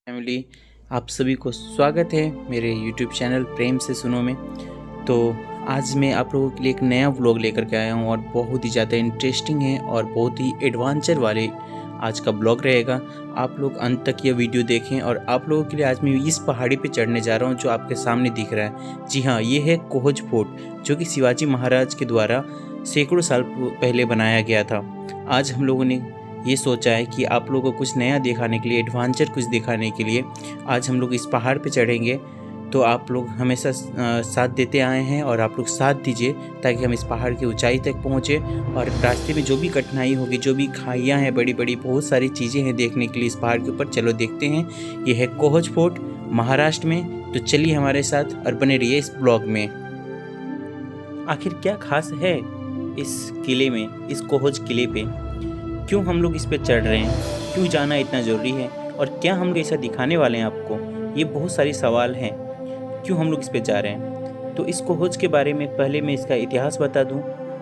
Family, आप सभी को स्वागत है मेरे YouTube चैनल प्रेम से सुनो में। तो आज मैं आप लोगों के लिए एक नया व्लॉग लेकर के आया हूँ और बहुत ही ज़्यादा इंटरेस्टिंग है और बहुत ही एडवेंचर वाले आज का ब्लॉग रहेगा। आप लोग अंत तक ये वीडियो देखें और आप लोगों के लिए आज मैं इस पहाड़ी पे चढ़ने जा रहा हूँ जो आपके सामने दिख रहा है। जी हाँ, ये है कोहज फोर्ट, जो कि शिवाजी महाराज के द्वारा सैकड़ों साल पहले बनाया गया था। आज हम लोगों ने ये सोचा है कि आप लोगों को कुछ नया दिखाने के लिए, एडवेंचर कुछ दिखाने के लिए आज हम लोग इस पहाड़ पे चढ़ेंगे। तो आप लोग हमेशा साथ देते आए हैं और आप लोग साथ दीजिए ताकि हम इस पहाड़ की ऊंचाई तक पहुँचे। और रास्ते में जो भी कठिनाई होगी, जो भी खाइयाँ हैं, बड़ी बड़ी बहुत सारी चीज़ें हैं देखने के लिए इस पहाड़ के ऊपर। चलो देखते हैं। ये है कोहज फोर्ट महाराष्ट्र में। तो चलिए हमारे साथ और बने रहिए इस ब्लॉग में। आखिर क्या खास है इस किले में, इस कोहज किले पे? क्यों हम लोग इस पे चढ़ रहे हैं? क्यों जाना इतना ज़रूरी है? और क्या हम लोग ऐसा दिखाने वाले हैं आपको? ये बहुत सारे सवाल हैं। क्यों हम लोग इस पे जा रहे हैं? तो इस कोहज के बारे में पहले मैं इसका इतिहास बता दूं,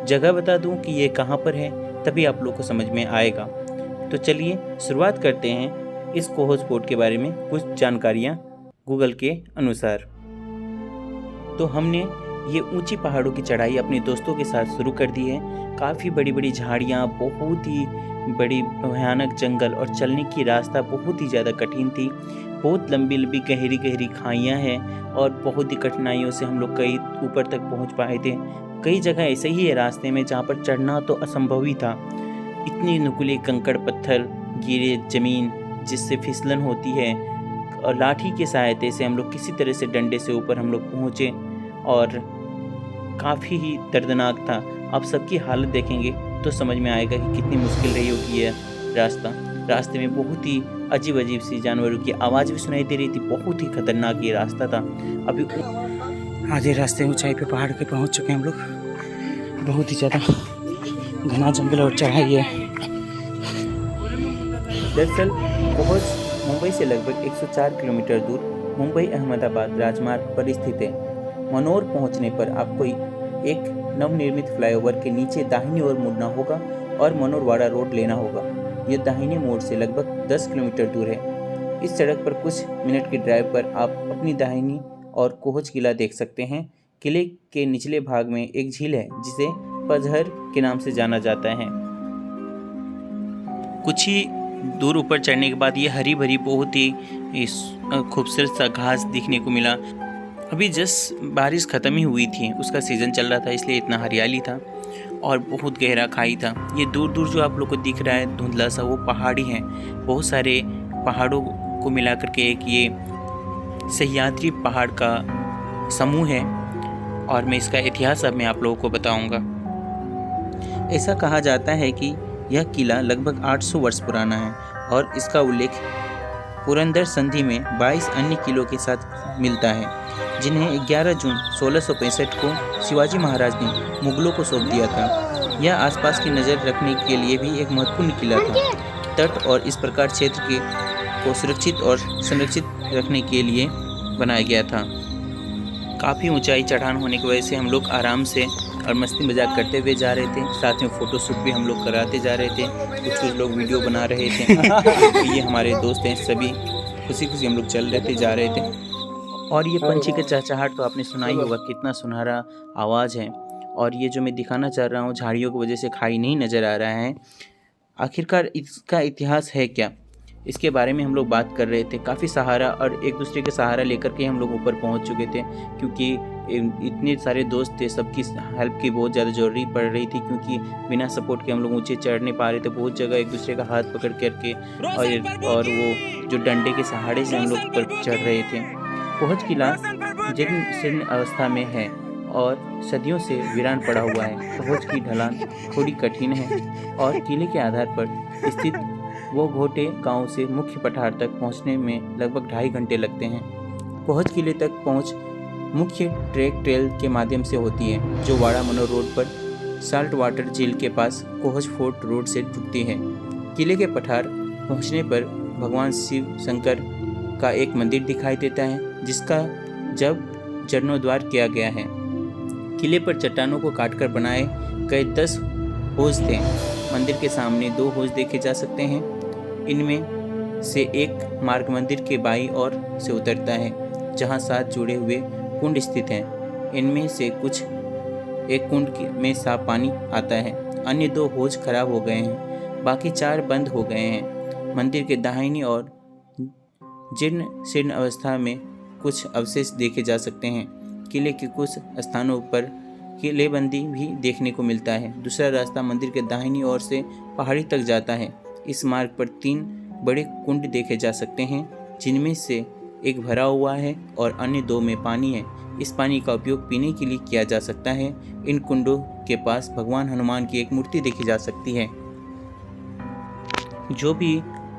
जगह बता दूं कि ये कहाँ पर है, तभी आप लोग को समझ में आएगा। तो चलिए शुरुआत करते हैं इस कोहज फोर्ट के बारे में कुछ जानकारियाँ गूगल के अनुसार। तो हमने ये ऊंची पहाड़ों की चढ़ाई अपने दोस्तों के साथ शुरू कर दी है। काफ़ी बड़ी बड़ी झाड़ियाँ, बहुत ही बड़ी भयानक जंगल और चलने की रास्ता बहुत ही ज़्यादा कठिन थी। बहुत लंबी लंबी गहरी गहरी खाइयाँ हैं और बहुत ही कठिनाइयों से हम लोग कई ऊपर तक पहुंच पाए थे। कई जगह ऐसे ही है रास्ते में जहां पर चढ़ना तो असंभव ही था। इतनी नुकीले कंकड़ पत्थर, गिरे ज़मीन जिससे फिसलन होती है, और लाठी की सहायता से हम लोग किसी तरह से डंडे से ऊपर हम लोग पहुँचे और काफ़ी ही दर्दनाक था। आप सबकी हालत देखेंगे तो समझ में आएगा कि कितनी मुश्किल रही होगी यह रास्ता। रास्ते में बहुत ही अजीब अजीब सी जानवरों की आवाज़ भी सुनाई दे रही थी। बहुत ही खतरनाक ये रास्ता था। अभी आधे रास्ते ऊंचाई पे पहाड़ पे पहुंच चुके हैं हम लोग। बहुत ही ज़्यादा घना जंगल और चढ़ाई है। दरअसल कोहज मुंबई से लगभग 104 किलोमीटर दूर मुंबई अहमदाबाद राजमार्ग पर स्थित है। मनोर पहुंचने पर आपको एक नवनिर्मित फ्लाईओवर के नीचे दाहिनी ओर मुड़ना होगा और मनोरवाड़ा रोड लेना होगा। यह दाहिने मोड़ से लगभग 10 किलोमीटर दूर है। इस सड़क पर कुछ मिनट की ड्राइव पर आप अपनी दाहिनी और कोहज किला देख सकते हैं। किले के निचले भाग में एक झील है जिसे पजहर के नाम से जाना जाता है। कुछ ही दूर ऊपर चढ़ने के बाद ये हरी भरी बहुत ही खूबसूरत सा घास दिखने को मिला। अभी जस्ट बारिश ख़त्म ही हुई थी, उसका सीज़न चल रहा था, इसलिए इतना हरियाली था और बहुत गहरा खाई था। ये दूर दूर जो आप लोग को दिख रहा है धुंधला सा, वो पहाड़ी है। बहुत सारे पहाड़ों को मिलाकर के एक ये सह्याद्री पहाड़ का समूह है और मैं इसका इतिहास अब मैं आप लोगों को बताऊंगा। ऐसा कहा जाता है कि यह किला लगभग 800 वर्ष पुराना है और इसका उल्लेख पुरंदर संधि में 22 अन्य किलों के साथ मिलता है, जिन्हें 11 जून 1665 को शिवाजी महाराज ने मुगलों को सौंप दिया था। यह आसपास की नज़र रखने के लिए भी एक महत्वपूर्ण किला था। तट और इस प्रकार क्षेत्र को सुरक्षित और संरक्षित रखने के लिए बनाया गया था। काफ़ी ऊंचाई चढ़ान होने की वजह से हम लोग आराम से और मस्ती मजाक करते हुए जा रहे थे। साथ में फ़ोटोशूट भी हम लोग कराते जा रहे थे। कुछ लोग वीडियो बना रहे थे। ये हमारे दोस्त हैं, सभी खुशी खुशी हम लोग चल रहे थे, जा रहे थे। और ये पंछी का चहचहाट तो आपने सुना ही होगा, कितना सुनहरा आवाज़ है। और ये जो मैं दिखाना चाह रहा हूँ, झाड़ियों की वजह से खाई नहीं नज़र आ रहा है। आखिरकार इसका इतिहास है क्या, इसके बारे में हम लोग बात कर रहे थे। काफ़ी सहारा और एक दूसरे के सहारा लेकर के हम लोग ऊपर पहुंच चुके थे, क्योंकि इतने सारे दोस्त थे, सबकी हेल्प की बहुत ज़्यादा ज़रूरी पड़ रही थी, क्योंकि बिना सपोर्ट के हम लोग ऊंचे चढ़ नहीं पा रहे थे। बहुत जगह एक दूसरे का हाथ पकड़ करके और वो जो डंडे के सहारे से हम लोग ऊपर चढ़ रहे थे। कोहज किला जीर्ण अवस्था में है और सदियों से वीरान पड़ा हुआ है। कोहज की ढलान थोड़ी कठिन है और किले के आधार पर स्थित वो घोटे गांव से मुख्य पठार तक पहुंचने में लगभग 2.5 घंटे लगते हैं। कोहज किले तक पहुंच मुख्य ट्रेल के माध्यम से होती है, जो वाड़ा मनोर रोड पर साल्ट वाटर झील के पास कोहज फोर्ट रोड से जुड़ती है। किले के पठार पहुंचने पर भगवान शिव शंकर का एक मंदिर दिखाई देता है, जिसका जब जीर्णोद्धार किया गया है। किले पर चट्टानों को काटकर बनाए गए 10 हौज थे। मंदिर के सामने 2 हौज देखे जा सकते हैं। इनमें से एक मार्ग मंदिर के बाईं ओर से उतरता है, जहाँ 7 जुड़े हुए कुंड स्थित हैं। इनमें से कुछ एक कुंड में साफ पानी आता है, अन्य 2 हौज खराब हो गए हैं, बाकी 4 बंद हो गए हैं। मंदिर के दाहिनी ओर जीर्ण शीर्ण अवस्था में कुछ अवशेष देखे जा सकते हैं। किले के कुछ स्थानों पर किलेबंदी भी देखने को मिलता है। दूसरा रास्ता मंदिर के दाहिनी ओर से पहाड़ी तक जाता है। इस मार्ग पर 3 बड़े कुंड देखे जा सकते हैं, जिनमें से एक भरा हुआ है और अन्य 2 में पानी है। इस पानी का उपयोग पीने के लिए किया जा सकता है। इन कुंडों के पास भगवान हनुमान की एक मूर्ति देखी जा सकती है। जो भी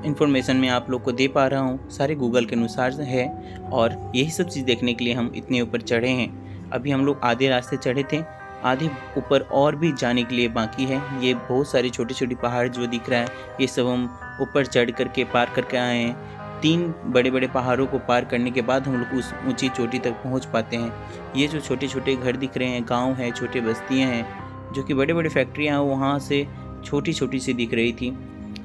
इन्फॉर्मेशन मैं आप लोग को दे पा रहा हूँ सारे गूगल के अनुसार है, और यही सब चीज़ देखने के लिए हम इतने ऊपर चढ़े हैं। अभी हम लोग आधे रास्ते चढ़े थे, आधे ऊपर और भी जाने के लिए बाकी है। ये बहुत सारे छोटे छोटे पहाड़ जो दिख रहा है, ये सब हम ऊपर चढ़ करके पार करके आए हैं। 3 बड़े बड़े पहाड़ों को पार करने के बाद हम लोग उस ऊंची चोटी तक पहुंच पाते हैं। ये जो छोटे छोटे घर दिख रहे हैं, गांव हैं, छोटे बस्तियां हैं, जो कि बड़े बड़े फैक्ट्रियां हैं, वहाँ से छोटी छोटी सी दिख रही थी।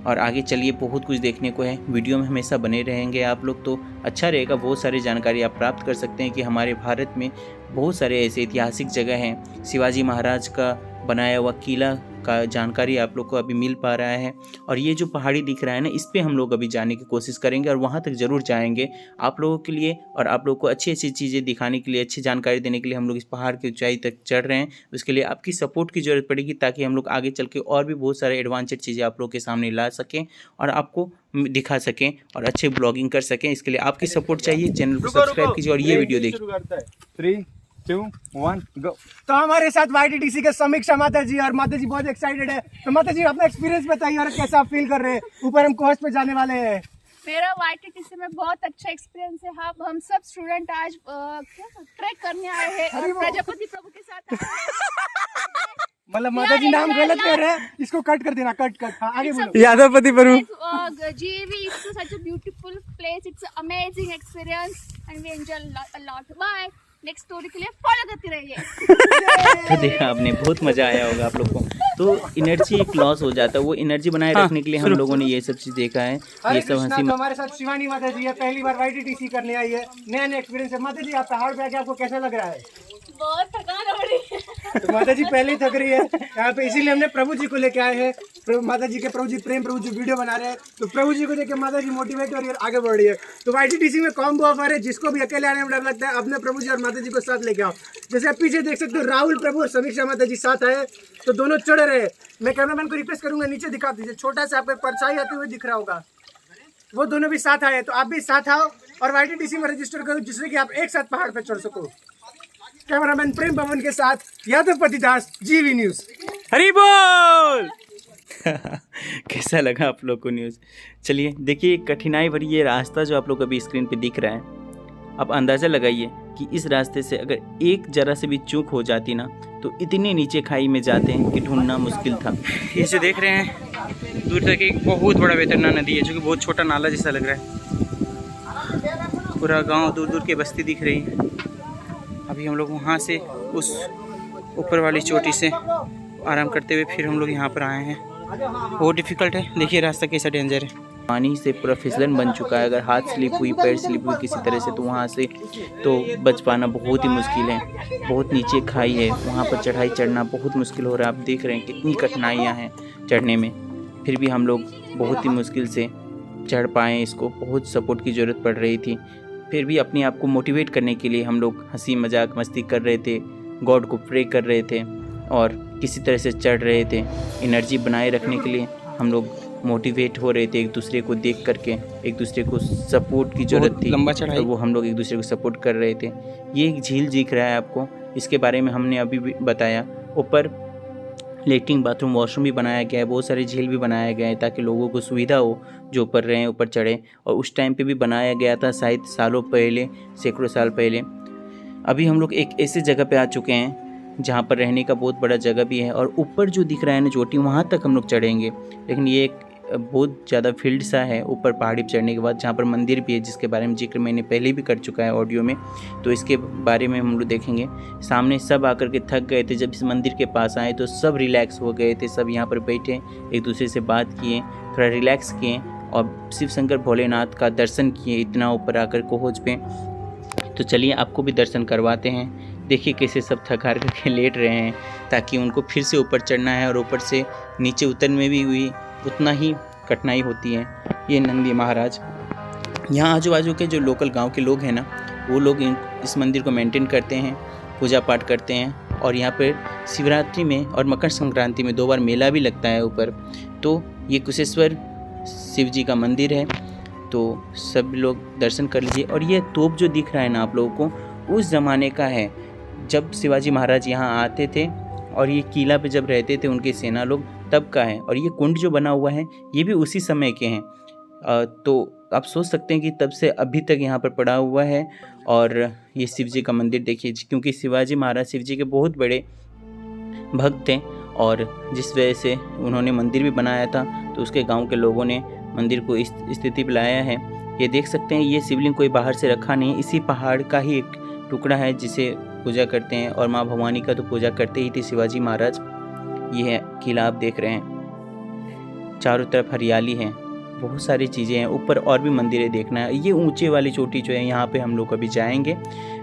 और आगे चलिए, बहुत कुछ देखने को है। वीडियो में हमेशा बने रहेंगे आप लोग तो अच्छा रहेगा। बहुत सारी जानकारी आप प्राप्त कर सकते हैं कि हमारे भारत में बहुत सारे ऐसे ऐतिहासिक जगह हैं। शिवाजी महाराज का बनाया हुआ किला का जानकारी आप लोग को अभी मिल पा रहा है। और ये जो पहाड़ी दिख रहा है ना, इस पे हम लोग अभी जाने की कोशिश करेंगे और वहाँ तक ज़रूर जाएंगे आप लोगों के लिए, और आप लोगों को अच्छी अच्छी चीज़ें दिखाने के लिए, अच्छी जानकारी देने के लिए हम लोग इस पहाड़ की ऊंचाई तक चढ़ रहे हैं। उसके लिए आपकी सपोर्ट की ज़रूरत पड़ेगी, ताकि हम लोग आगे चल के और भी बहुत सारे एडवांस्ड चीज़ें आप लोग के सामने ला सकें और आपको दिखा सकें और अच्छे ब्लॉगिंग कर सकें। इसके लिए आपकी सपोर्ट चाहिए। चैनल को सब्सक्राइब कीजिए और ये वीडियो देखिए। 3, 2, 1 गो। तो हमारे साथ YTTC के समीक्षा माता जी, और माता जी बहुत एक्साइटेड है। तो माता जी अपना एक्सपीरियंस बताइए और कैसा आप फील कर रहे हैं। ऊपर हम कोस्ट पे जाने वाले हैं। मेरा YTTC में बहुत अच्छा एक्सपीरियंस है। हम सब स्टूडेंट आज ट्रैक करने आए हैं और प्रजापति प्रभु के साथ आए हैं। मतलब माता जी नाम गलत कर रहे हैं, इसको कट कर देना। कट। हाँ, आगे बोलो। यादवपति प्रभु। GV is such a beautiful place. It's an amazing experience and we enjoy a lot. Bye. Next story के लिए फॉलो करते रहिए। तो देखा आपने, बहुत मजा आया होगा आप लोग को। तो एनर्जी एक लॉस हो जाता है, वो एनर्जी बनाए रखने के लिए हम लोगों ने ये सब चीज़ देखा है। ये सब हंसी। तो हमारे साथ शिवानी माता जी है, पहली बार YTTC करने आई है, नया नया एक्सपीरियंस है। माता जी आप पहाड़ पे आके आपको कैसा लग रहा है? बहुत थकान हो रही है। तो माता जी पहले ही थक रही है यहाँ पे, इसीलिए हमने प्रभु जी को लेके आए हैं। माता जी के प्रभु जी प्रभु जी वीडियो बना रहे हैं, तो प्रभु जी को देख के माता जी मोटिवेट हो रही है, आगे बढ़ रही है। तो YTTC में कॉम्बो ऑफर है, जिसको भी अकेले आने में डर लगता है, अपने प्रभु जी और माता जी को साथ लेके आओ। जैसे आप पीछे देख सकते हो, राहुल प्रभु और समीक्षा माता जी साथ आए, तो दोनों चढ़ रहे हैं। मैं कैमरामैन को रिक्वेस्ट करूंगा नीचे दिखा दीजिए, छोटा सा आपको परछाई आते हुए दिख रहा होगा। वो दोनों भी साथ आए, तो आप भी साथ आओ और YTTC में रजिस्टर करो, जिससे कि आप एक साथ पहाड़ पर चढ़ सको। कैमरामैन प्रेम भवन के साथ यादवपति दास, GV न्यूज। हरी बोल। कैसा लगा आप लोग को न्यूज़? चलिए देखिए, कठिनाई भरी ये रास्ता जो आप लोग अभी स्क्रीन पे दिख रहा है, आप अंदाज़ा लगाइए कि इस रास्ते से अगर एक जरा से भी चूक हो जाती ना, तो इतने नीचे खाई में जाते हैं कि ढूंढना मुश्किल था। ये जो देख रहे हैं दूर तक एक बहुत बड़ा वेतरना नदी है, जो कि बहुत छोटा नाला जैसा लग रहा है। पूरा गांव, दूर दूर की बस्ती दिख रही है। अभी हम लोग वहाँ से उस ऊपर वाली चोटी से आराम करते हुए फिर हम लोग यहाँ पर आए हैं। बहुत डिफ़िकल्ट है, देखिए रास्ता कैसा डेंजर है। पानी से पूरा फिसलन बन चुका है। अगर हाथ स्लिप हुई, पैर स्लिप हुई किसी तरह से, तो वहाँ से तो बच पाना बहुत ही मुश्किल है। बहुत नीचे खाई है, वहाँ पर चढ़ाई चढ़ना बहुत मुश्किल हो रहा है। आप देख रहे हैं कितनी कठिनाइयाँ हैं चढ़ने में, फिर भी हम लोग बहुत ही मुश्किल से चढ़ पाए। इसको बहुत सपोर्ट की ज़रूरत पड़ रही थी। फिर भी अपने आप को मोटिवेट करने के लिए हम लोग हंसी मजाक मस्ती कर रहे थे, गॉड को प्रे कर रहे थे और किसी तरह से चढ़ रहे थे। एनर्जी बनाए रखने के लिए हम लोग मोटिवेट हो रहे थे, एक दूसरे को देख करके। एक दूसरे को सपोर्ट की ज़रूरत थी, लंबा चढ़ाई, और वो हम लोग एक दूसरे को सपोर्ट कर रहे थे। ये एक झील दिख रहा है आपको, इसके बारे में हमने अभी भी बताया। ऊपर लेटरिन, बाथरूम, वॉशरूम भी बनाया गया है, बहुत सारे झील भी बनाया गया है, ताकि लोगों को सुविधा हो जो ऊपर रहें, ऊपर चढ़े। और उस टाइम पे भी बनाया गया था, शायद सालों पहले, सैकड़ों साल पहले। अभी हम लोग एक ऐसे जगह पे आ चुके हैं जहाँ पर रहने का बहुत बड़ा जगह भी है, और ऊपर जो दिख रहा है ना चोटी, वहाँ तक हम लोग चढ़ेंगे। लेकिन ये एक बहुत ज़्यादा फील्ड सा है ऊपर पहाड़ी पर चढ़ने के बाद, जहाँ पर मंदिर भी है, जिसके बारे में जिक्र मैंने पहले भी कर चुका है ऑडियो में। तो इसके बारे में हम लोग देखेंगे। सामने सब आकर के थक गए थे, जब इस मंदिर के पास आए तो सब रिलैक्स हो गए थे। सब यहाँ पर बैठे, एक दूसरे से बात किए, थोड़ा रिलैक्स किए और शिव शंकर भोलेनाथ का दर्शन किए इतना ऊपर आकर कोहज पे। तो चलिए आपको भी दर्शन करवाते हैं। देखिए कैसे सब थक हार करके लेट रहे हैं, ताकि उनको फिर से ऊपर चढ़ना है और ऊपर से नीचे उतरने में भी हुई उतना ही कठिनाई होती है। ये नंदी महाराज, यहाँ आजू बाजू के जो लोकल गांव के लोग हैं ना, वो लोग इस मंदिर को मेंटेन करते हैं, पूजा पाठ करते हैं। और यहाँ पर शिवरात्रि में और मकर संक्रांति में 2 बार मेला भी लगता है ऊपर। तो ये कुशेश्वर शिव जी का मंदिर है, तो सब लोग दर्शन कर लीजिए। और ये तोप जो दिख रहा है ना आप लोगों को, उस ज़माने का है जब शिवाजी महाराज यहाँ आते थे और ये किला पे जब रहते थे उनके सेना लोग, तब का है। और ये कुंड जो बना हुआ है ये भी उसी समय के हैं। तो आप सोच सकते हैं कि तब से अभी तक यहाँ पर पड़ा हुआ है। और ये शिव जी का मंदिर देखिए, क्योंकि शिवाजी महाराज शिव जी के बहुत बड़े भक्त थे और जिस वजह से उन्होंने मंदिर भी बनाया था, तो उसके गांव के लोगों ने मंदिर को इस स्थिति पर लाया है। ये देख सकते हैं, ये शिवलिंग कोई बाहर से रखा नहीं, इसी पहाड़ का ही एक टुकड़ा है जिसे पूजा करते हैं। और माँ भवानी का तो पूजा करते ही थे शिवाजी महाराज। ये है किला आप देख रहे हैं, चारों तरफ हरियाली है, बहुत सारी चीज़ें हैं। ऊपर और भी मंदिरें देखना है। ये ऊंचे वाली चोटी जो है, यहाँ पे हम लोग अभी जाएंगे।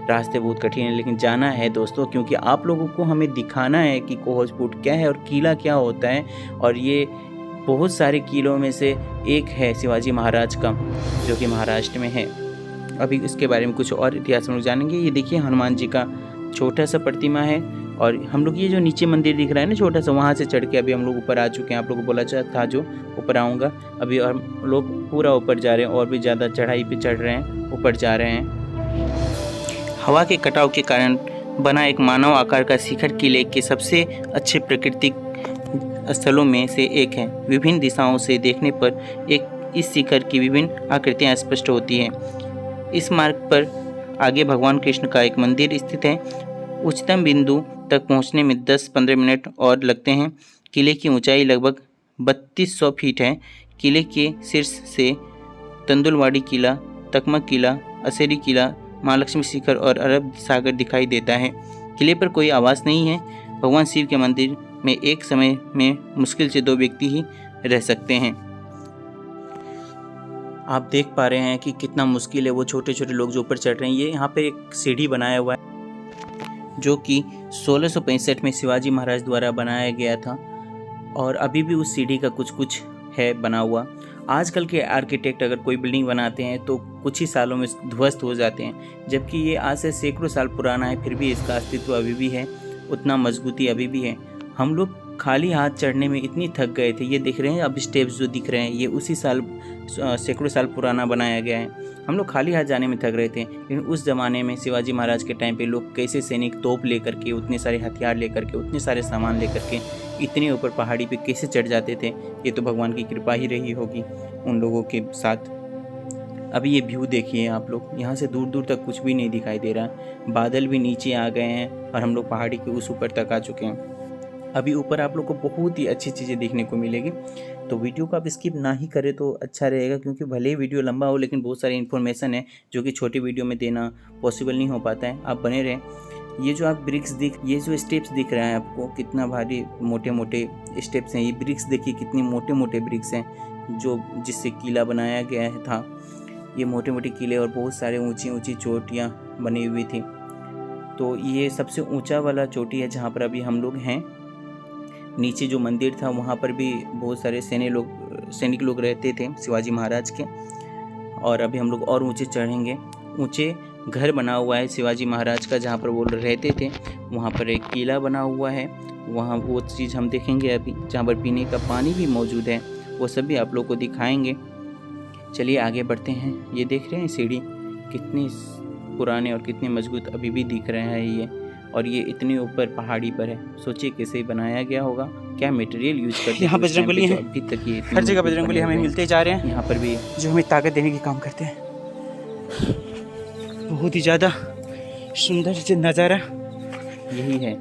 रास्ते बहुत कठिन है लेकिन जाना है दोस्तों, क्योंकि आप लोगों को हमें दिखाना है कि कोहज फूट क्या है और किला क्या होता है। और ये बहुत सारे किलों में से एक है शिवाजी महाराज का, जो कि महाराष्ट्र में है। अभी इसके बारे में कुछ और इतिहास हम लोग जानेंगे। ये देखिए हनुमान जी का छोटा सा प्रतिमा है। और हम लोग ये जो नीचे मंदिर दिख रहा है ना छोटा सा, वहाँ से चढ़ के अभी हम लोग ऊपर आ चुके हैं। आप लोगों को बोला था जो ऊपर आऊँगा, अभी हम लोग पूरा ऊपर जा रहे हैं और भी ज़्यादा चढ़ाई पे चढ़ रहे हैं, ऊपर जा रहे हैं। हवा के कटाव के कारण बना एक मानव आकार का शिखर किले के सबसे अच्छे प्राकृतिक स्थलों में से एक है। विभिन्न दिशाओं से देखने पर इस शिखर की विभिन्न आकृतियाँ स्पष्ट होती हैं। इस मार्ग पर आगे भगवान कृष्ण का एक मंदिर स्थित है। उच्चतम बिंदु तक पहुंचने में 10-15 मिनट और लगते हैं। किले की ऊंचाई लगभग 3200 फीट है। किले के शीर्ष से तंदुलवाड़ी किला, तकमक किला, असेरी किला, महालक्ष्मी शिखर और अरब सागर दिखाई देता है। किले पर कोई आवास नहीं है। भगवान शिव के मंदिर में एक समय में मुश्किल से 2 व्यक्ति ही रह सकते हैं। आप देख पा रहे हैं कि कितना मुश्किल है। वो छोटे छोटे लोग जो ऊपर चढ़ रहे हैं, ये यहाँ पे एक सीढ़ी बनाया हुआ है जो कि 1665 में शिवाजी महाराज द्वारा बनाया गया था। और अभी भी उस सीढ़ी का कुछ है बना हुआ। आजकल के आर्किटेक्ट अगर कोई बिल्डिंग बनाते हैं तो कुछ ही सालों में ध्वस्त हो जाते हैं, जबकि ये आज से सैकड़ों साल पुराना है, फिर भी इसका अस्तित्व अभी भी है, उतना मजबूती अभी भी है। हम लोग खाली हाथ चढ़ने में इतनी थक गए थे। ये दिख रहे हैं अब स्टेप्स जो दिख रहे हैं, ये उसी साल सैकड़ों साल पुराना बनाया गया है। हम लोग खाली हाथ जाने में थक रहे थे, लेकिन उस ज़माने में शिवाजी महाराज के टाइम पे लोग कैसे सैनिक तोप लेकर के, उतने सारे हथियार लेकर के, उतने सारे सामान लेकर के इतने ऊपर पहाड़ी पे कैसे चढ़ जाते थे। ये तो भगवान की कृपा ही रही होगी उन लोगों के साथ। अभी ये व्यू देखिए आप लोग, यहाँ से दूर दूर तक कुछ भी नहीं दिखाई दे रहा। बादल भी नीचे आ गए हैं और हम लोग पहाड़ी के उस ऊपर तक आ चुके हैं। अभी ऊपर आप लोग को बहुत ही अच्छी चीज़ें देखने को मिलेगी, तो वीडियो को आप स्किप ना ही करें तो अच्छा रहेगा, क्योंकि भले ही वीडियो लंबा हो लेकिन बहुत सारी इन्फॉर्मेशन है जो कि छोटी वीडियो में देना पॉसिबल नहीं हो पाता है। आप बने रहें। ये जो आप ब्रिक्स ये जो स्टेप्स दिख रहे हैं आपको, कितना भारी मोटे मोटे स्टेप्स हैं। ये ब्रिक्स देखिए कितने मोटे मोटे ब्रिक्स हैं जो जिससे किला बनाया गया था। ये मोटे मोटे किले और बहुत सारे ऊंची ऊंची चोटियाँ बनी हुई थी। तो ये सबसे ऊंचा वाला चोटी है जहाँ पर अभी हम लोग हैं। नीचे जो मंदिर था वहाँ पर भी बहुत सारे सैनिक लोग रहते थे शिवाजी महाराज के। और अभी हम लोग और ऊंचे चढ़ेंगे। ऊंचे घर बना हुआ है शिवाजी महाराज का, जहाँ पर वो रहते थे। वहाँ पर एक किला बना हुआ है, वहाँ वो चीज़ हम देखेंगे अभी, जहाँ पर पीने का पानी भी मौजूद है। वो सब भी आप लोग को दिखाएंगे। चलिए आगे बढ़ते हैं। ये देख रहे हैं सीढ़ी कितनी पुराने और कितने मजबूत अभी भी दिख रहे हैं ये। और ये इतनी ऊपर पहाड़ी पर है, सोचिए कैसे बनाया गया होगा, क्या मटेरियल यूज करते हैं। यहाँ बजरंगबली है, अभी तक ये हर जगह बजरंगबली हमें मिलते जा रहे हैं। यहाँ पर भी जो हमें ताकत देने की काम करते हैं। बहुत ही ज़्यादा सुंदर से नज़ारा यही है।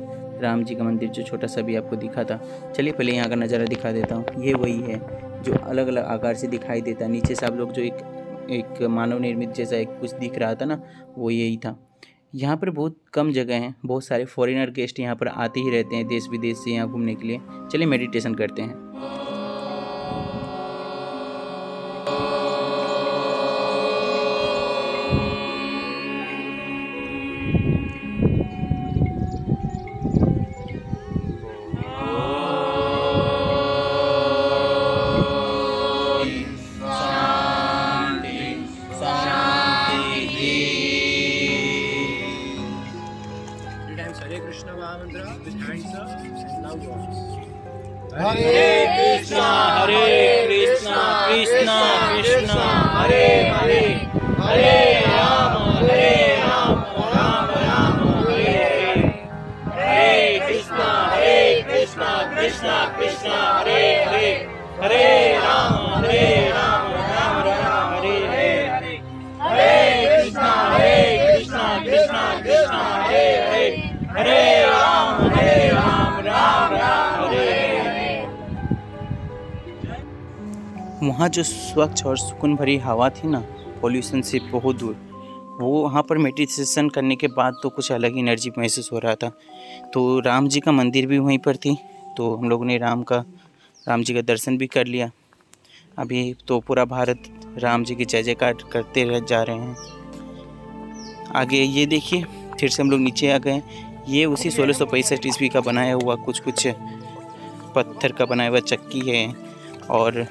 राम जी का मंदिर जो छोटा सा भी आपको दिखा था। चलिए पहले यहाँ का नज़ारा दिखा देता हूँ। ये वही है जो अलग अलग आकार से दिखाई देता है। नीचे से आप लोग जो एक मानव निर्मित जैसा एक कुछ दिख रहा था ना, वो यही था। यहाँ पर बहुत कम जगह हैं, बहुत सारे फॉरेनर गेस्ट यहाँ पर आते ही रहते हैं देश विदेश से यहाँ घूमने के लिए। चलिए मेडिटेशन करते हैं। कृष्णा कृष्णा कृष्णा हरे हरे, हरे राम राम राम हरे हरे, हरे कृष्णा कृष्णा कृष्णा हरे हरे, हरे राम राम राम हरे हरे, हरे कृष्णा कृष्णा कृष्णा हरे हरे, हरे राम राम राम हरे हरे। वहाँ जो स्वच्छ और सुकून भरी हवा थी ना, पॉल्यूशन से बहुत दूर, वो वहाँ पर मेडिटेशन करने के बाद तो कुछ अलग ही एनर्जी महसूस हो रहा था। तो राम जी का मंदिर भी वहीं पर थी, तो हम लोगों ने राम जी का दर्शन भी कर लिया। अभी तो पूरा भारत राम जी की जय जयकार करते रह जा रहे हैं। आगे ये देखिए, फिर से हम लोग नीचे आ गए। ये उसी 1665 ईस्वी का बनाया हुआ कुछ पत्थर का बनाया हुआ चक्की है, और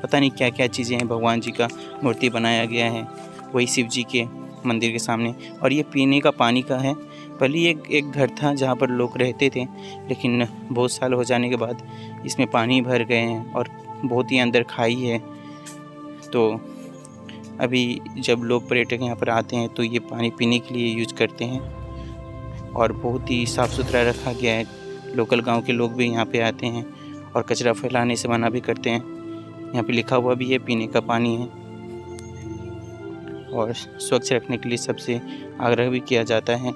पता नहीं क्या क्या चीज़ें हैं। भगवान जी का मूर्ति बनाया गया है वही शिव जी के मंदिर के सामने। और ये पीने का पानी का है। पहले एक घर था जहाँ पर लोग रहते थे, लेकिन बहुत साल हो जाने के बाद इसमें पानी भर गए हैं और बहुत ही अंदर खाई है। तो अभी जब लोग पर्यटक यहाँ पर आते हैं तो ये पानी पीने के लिए यूज करते हैं, और बहुत ही साफ़ सुथरा रखा गया है। लोकल गांव के लोग भी यहाँ पे आते हैं और कचरा फैलाने से मना भी करते हैं। यहाँ पे लिखा हुआ भी है पीने का पानी है, और स्वच्छ रखने के लिए सबसे आग्रह भी किया जाता है।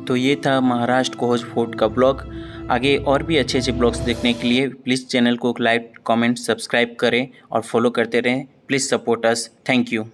तो ये था महाराष्ट्र कोहज फोर्ट का ब्लॉग। आगे और भी अच्छे अच्छे ब्लॉग्स देखने के लिए प्लीज़ चैनल को लाइक, कमेंट, सब्सक्राइब करें और फॉलो करते रहें। Please support us. Thank you.